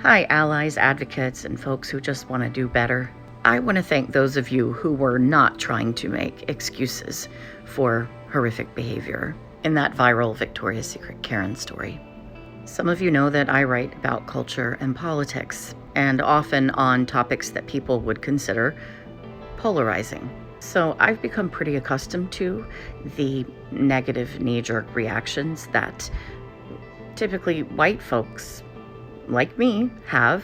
Hi, allies, advocates, and folks who just want to do better. I want to thank those of you who were not trying to make excuses for horrific behavior in that viral Victoria's Secret Karen story. Some of you know that I write about culture and politics, and often on topics that people would consider polarizing. So I've become pretty accustomed to the negative knee-jerk reactions that typically white folks like me have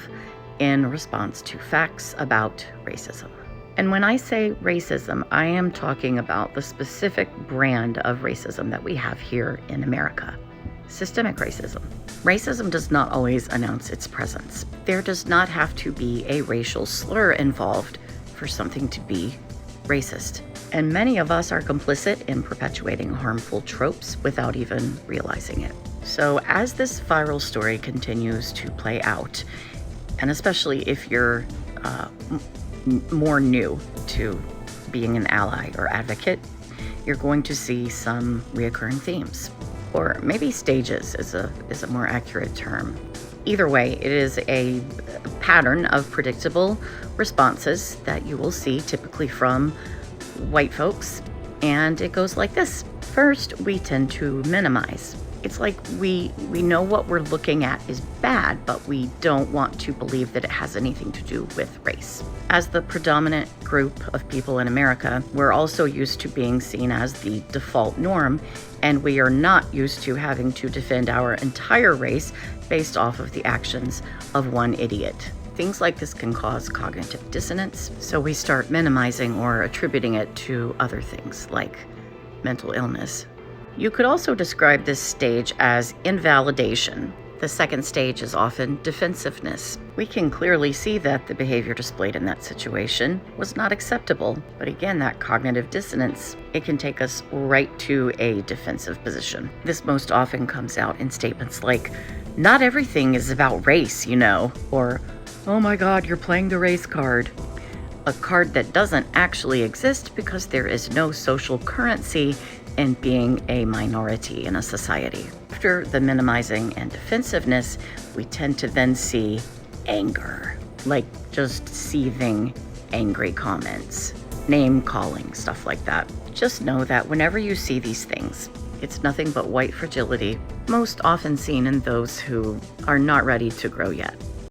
in response to facts about racism. And when I say racism, I am talking about the specific brand of racism that we have here in America. Systemic racism. Racism does not always announce its presence. There does not have to be a racial slur involved for something to be racist. And many of us are complicit in perpetuating harmful tropes without even realizing it. So as this viral story continues to play out, and especially if you're more new to being an ally or advocate, you're going to see some reoccurring themes, or maybe stages is a more accurate term. Either way, it is a pattern of predictable responses that you will see typically from white folks, and it goes like this. First, we tend to minimize. It's like we know what we're looking at is bad, but we don't want to believe that it has anything to do with race. As the predominant group of people in America, we're also used to being seen as the default norm, and we are not used to having to defend our entire race based off of the actions of one idiot. Things like this can cause cognitive dissonance, so we start minimizing or attributing it to other things like mental illness. You could also describe this stage as invalidation. The second stage is often defensiveness. We can clearly see that the behavior displayed in that situation was not acceptable, but again, that cognitive dissonance, it can take us right to a defensive position. This most often comes out in statements like, "Not everything is about race, you know," or, "Oh my God, you're playing the race card." A card that doesn't actually exist because there is no social currency in being a minority in a society. After the minimizing and defensiveness, we tend to then see anger, like just seething, angry comments, name calling, stuff like that. Just know that whenever you see these things, it's nothing but white fragility, most often seen in those who are not ready to grow yet.